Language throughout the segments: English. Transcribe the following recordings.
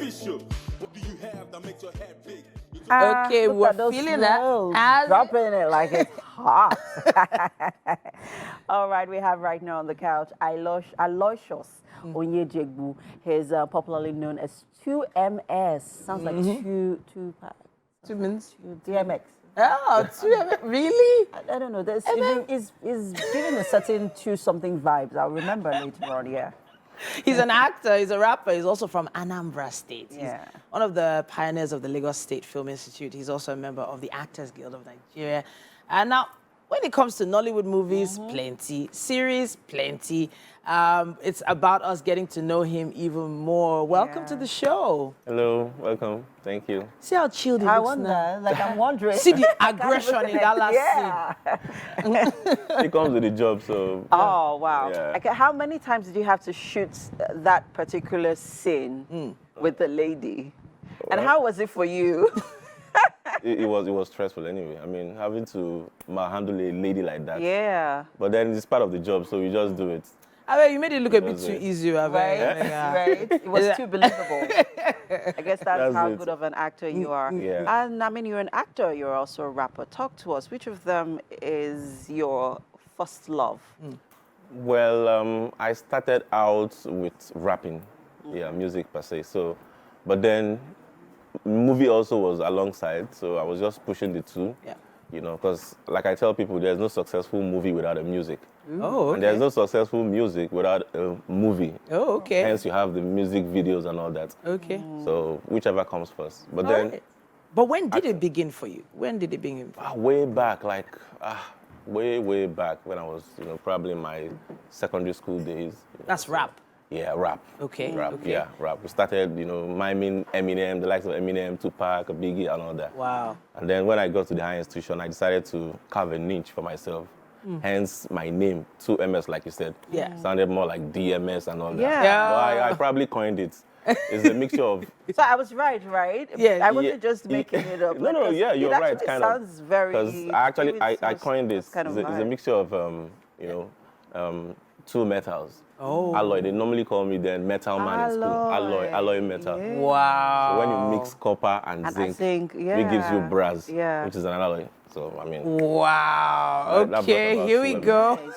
official. What do you have that makes your head big? Okay, we're feeling that. Dropping it like it's hot. All right, we have right now on the couch Aloysius Onyejegbu. He's popularly known as 2MS. Sounds like two minutes. DMX. Oh, 2MS, really? I don't know. Is giving a certain 2-something vibes. I'll remember later on, yeah. He's an actor, he's a rapper, he's also from Anambra State. He's Yeah. one of the pioneers of the Lagos State Film Institute. He's also a member of the Actors Guild of Nigeria. And now, when it comes to Nollywood movies, plenty. Series, plenty. It's about us getting to know him even more. Welcome to the show. Hello, welcome. Thank you. See how chilled he I looks wonder, now. like I'm wondering. See the aggression in that last scene. It comes with the job, so. Oh, wow. Yeah. Okay, how many times did you have to shoot that particular scene with the lady? And how was it for you? It was stressful anyway. I mean, having to handle a lady like that. Yeah. But then it's part of the job, so you just do it. I mean, you made it look a bit too easy, Right, right. It was too believable. I guess that's how good of an actor you are. Yeah. And I mean, you're an actor, you're also a rapper. Talk to us. Which of them is your first love? Well, I started out with rapping, music per se. So, but then movie also was alongside, so I was just pushing the two. Yeah. You know, because like I tell people, there's no successful movie without a music. Oh, okay. And there's no successful music without a movie. Oh, okay. Hence, you have the music videos and all that. Okay. So whichever comes first. But All then, right. But when did it begin for you? When did it begin? way back, like way back when I was, probably in my secondary school days. That's rap. Yeah, rap. Okay. Rap. Okay. Yeah, rap. We started, miming Eminem, the likes of Eminem, Tupac, Biggie, and all that. Wow. And then when I got to the higher institution, I decided to carve a niche for myself. Hence my name, 2MS, like you said. Yeah. Sounded more like DMS and all that. Yeah. But I probably coined it. It's a mixture of. So I was right? Yeah. I wasn't just making it up. No, yeah, you're right, kind of. It sounds very. Because I coined this. Kind of it's a mixture of, two metals. Oh. Alloy. They normally call me then metal man in school. Alloy metal. Yeah. Wow. So when you mix copper and zinc, it gives you brass, which is an alloy. So, I mean. Wow. that Okay, brought about here we two go.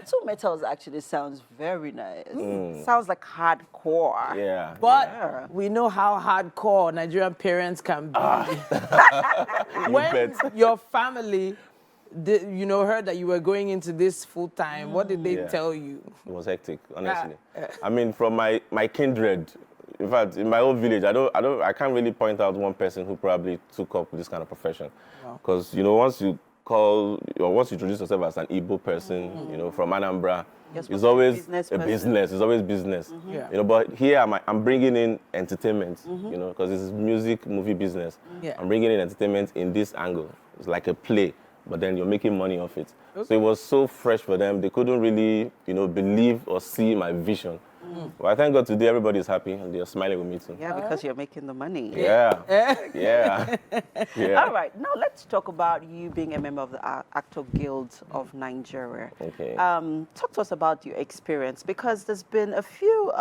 Two metals actually sounds very nice. Sounds like hardcore. Yeah. But we know how hardcore Nigerian parents can be. When your family, heard that you were going into this full time, what did they tell you? It was hectic, honestly. I mean, from my kindred, in fact, in my own village, I can't really point out one person who probably took up this kind of profession. Because, once you introduce yourself as an Igbo person, from Anambra, it's always a business. It's always business. But here I'm bringing in entertainment, because this is music, movie business. I'm bringing in entertainment in this angle. It's like a play, but then you're making money off it. Okay. So it was so fresh for them. They couldn't really, believe or see my vision. But I thank God today everybody's happy and they're smiling with me too. Yeah, because you're making the money. Yeah. Yeah. All right, now let's talk about you being a member of the Actor Guild of Nigeria. Okay. Talk to us about your experience, because there's been a few,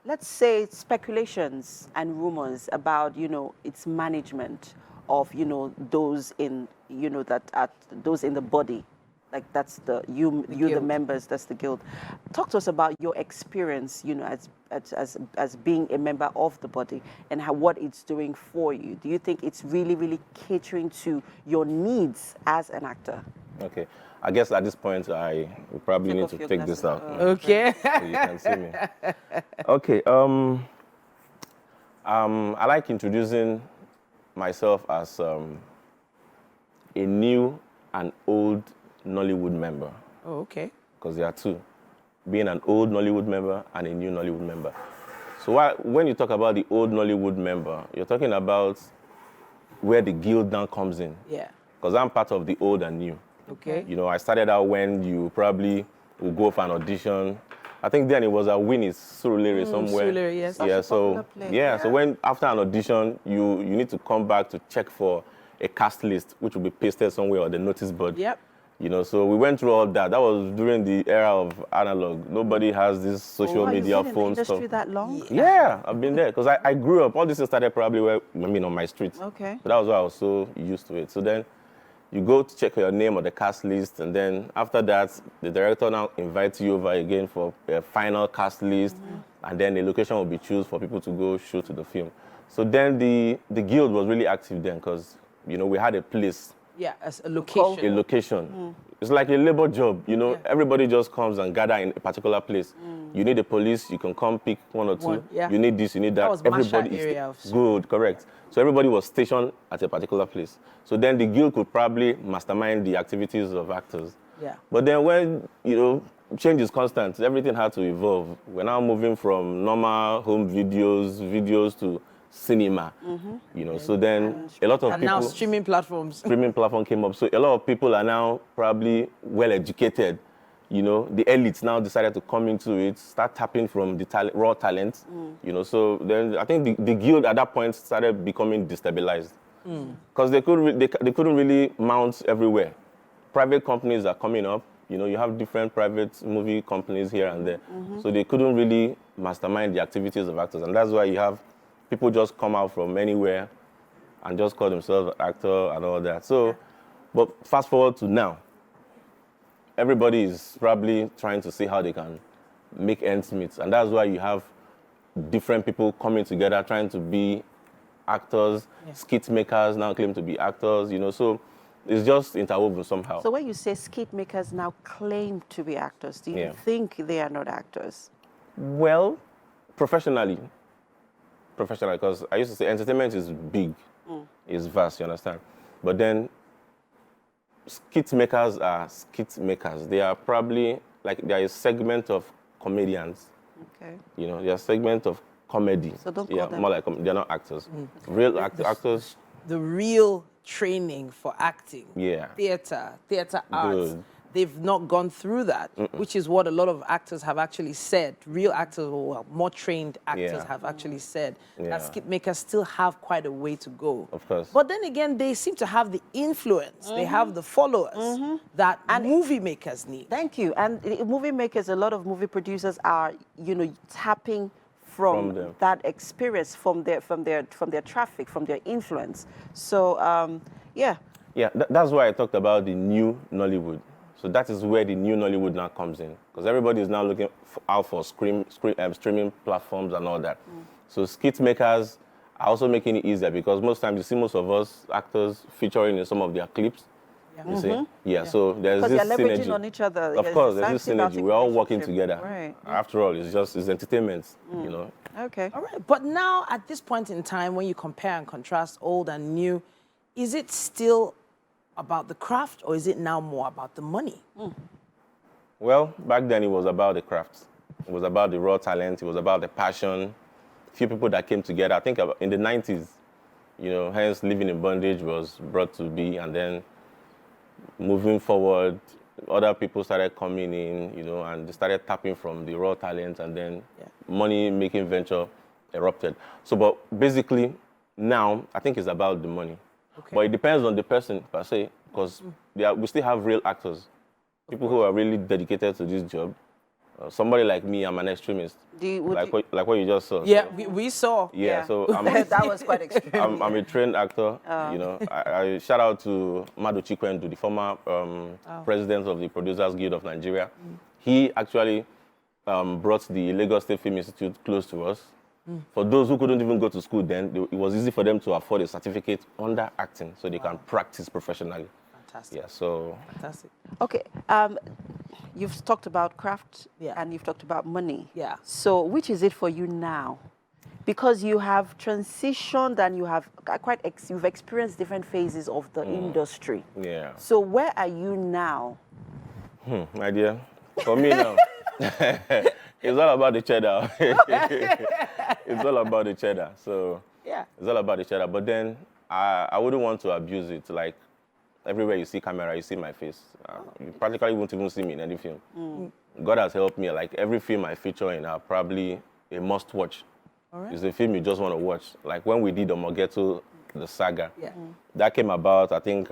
let's say speculations and rumors about, its management of, those in, those in the body. Like that's the members, that's the guild. Talk to us about your experience, as being a member of the body and what it's doing for you. Do you think it's really, really catering to your needs as an actor? Okay. I guess at this point we probably need to take this out. Okay. So you can see me. Okay. I like introducing myself as a new and old Nollywood member. Oh, okay. Because there are two. Being an old Nollywood member and a new Nollywood member. So when you talk about the old Nollywood member, you're talking about where the guild now comes in. Yeah. Because I'm part of the old and new. Okay. I started out when you probably would go for an audition. I think then it was at Winnie's Surulere somewhere. Surulere, yes. So when after an audition, you need to come back to check for a cast list, which will be pasted somewhere on the notice board. Yep. You know, so we went through all that. That was during the era of analog. Nobody has this social media You've been phone in the industry stuff. that long? Yeah, I've been there because I grew up. All this started probably on my street. Okay. So that was why I was so used to it. So then you go to check your name on the cast list, and then after that, the director now invites you over again for a final cast list, and then the location will be chosen for people to go shoot to the film. So then the guild was really active then because, you know, we had a place. Yeah, as a location. A location. It's like a labor job, you know. Everybody just comes and gather in a particular place. You need the police, you can come pick one or two. You need this, you need that. That was everybody area is good, correct. So everybody was stationed at a particular place. So then the guild could probably mastermind the activities of actors. Yeah. But then when, you know, change is constant, everything had to evolve. We're now moving from normal home videos to cinema, you know. So then a lot of and people... now streaming platforms. Streaming platform came up. So a lot of people are now probably well-educated. You know, the elites now decided to come into it, start tapping from the raw talent, you know. So then I think the guild at that point started becoming destabilized because they couldn't really mount everywhere. Private companies are coming up. You know, you have different private movie companies here and there. So they couldn't really mastermind the activities of actors. And that's why you have people just come out from anywhere and just call themselves an actor and all that. So, but fast forward to now. Everybody is probably trying to see how they can make ends meet. And that's why you have different people coming together, trying to be actors, skit makers now claim to be actors, you know. So it's just interwoven somehow. So when you say skit makers now claim to be actors, do you think they are not actors? Well, professionally, because I used to say entertainment is big, it's vast, you understand? But then skit makers are skit makers. They are probably, like, there is a segment of comedians. Okay. You know, they are a segment of comedy. So don't call them. More like, they're not actors. Real actors. The real training for acting. Yeah. Theater arts. Good. They've not gone through that, which is what a lot of actors have actually said. Real actors, or well, more trained actors have actually said that skit makers still have quite a way to go. Of course. But then again, they seem to have the influence. They have the followers that movie makers need. Thank you. And movie makers, a lot of movie producers are, you know, tapping from that experience, from their traffic, from their influence. So, yeah. Yeah, that's why I talked about the new Nollywood. So that is where the new Nollywood now comes in, because everybody is now looking out for streaming platforms and all that. So skit makers are also making it easier, because most times you see most of us actors featuring in some of their clips. You see? So there's this synergy. Because you're leveraging on each other. Of course, there's this synergy. We're all working together. Right. After all, it's entertainment, you know. Okay. All right. But now, at this point in time, when you compare and contrast old and new, is it still about the craft, or is it now more about the money? Well, back then it was about the craft. It was about the raw talent. It was about the passion. A few people that came together. I think in the 90s, you know, hence Living in Bondage was brought to be, and then moving forward, other people started coming in, you know, and they started tapping from the raw talent, and then money-making venture erupted. So, but basically, now, I think it's about the money. Okay. But it depends on the person, per se, because we still have real actors, people who are really dedicated to this job. Somebody like me, I'm an extremist, like what you just saw. Yeah, we saw. Yeah, so that was quite extreme. I'm a trained actor. You know, I shout out to Madu Chikwendu, the former president of the Producers Guild of Nigeria. He actually brought the Lagos State Film Institute close to us. For those who couldn't even go to school then, it was easy for them to afford a certificate under acting, so they can practice professionally. Fantastic. Yeah, so... Fantastic. Okay, you've talked about craft and you've talked about money. Yeah. So which is it for you now? Because you have transitioned and you have you've experienced different phases of the industry. Yeah. So where are you now? My dear, for me now... It's all about the cheddar. It's all about the cheddar. So it's all about the cheddar. But then I wouldn't want to abuse it. Like, everywhere you see camera, you see my face. You practically won't even see me in any film. God has helped me. Like, every film I feature in are probably a must-watch. It's a film you just want to watch. Like when we did Omo Ghetto, the saga. That came about, I think,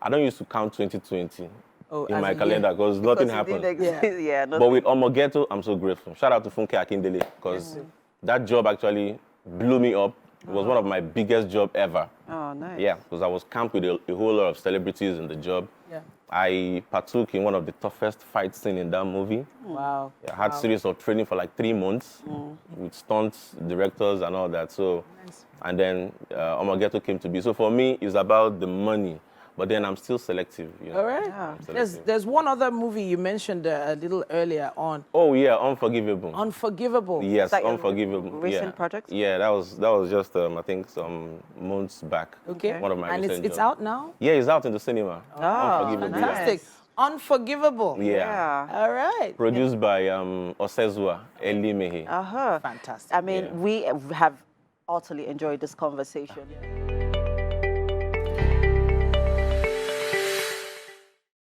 I don't used to count 2020 Oh, in as my a year. calendar because nothing Because it happened. didn't exist. Yeah, But with Omo Ghetto, I'm so grateful. Shout out to Funke Akindele because that job actually blew me up. It was one of my biggest job ever. Oh, nice. Yeah, because I was camped with a whole lot of celebrities in the job. Yeah. I partook in one of the toughest fight scene in that movie. Wow. Yeah, I had series of training for like 3 months with stunts, directors, and all that. So, and then Omo Ghetto came to be. So for me, it's about the money, but then I'm still selective. You know? All right. Yeah. I'm selective. There's one other movie you mentioned a little earlier on. Oh yeah, Unforgivable. Unforgivable. Yes, Like a Unforgivable. recent yeah. project? Yeah, that was just I think some months back. Okay. One of my And recent it's jobs. out now? Yeah, it's out in the cinema. Unforgivable. yeah. Fantastic. Unforgivable. Yeah. All right. Produced by Osezua Elimehi. Uh-huh. Fantastic. I mean, Yeah. we have utterly enjoyed this conversation.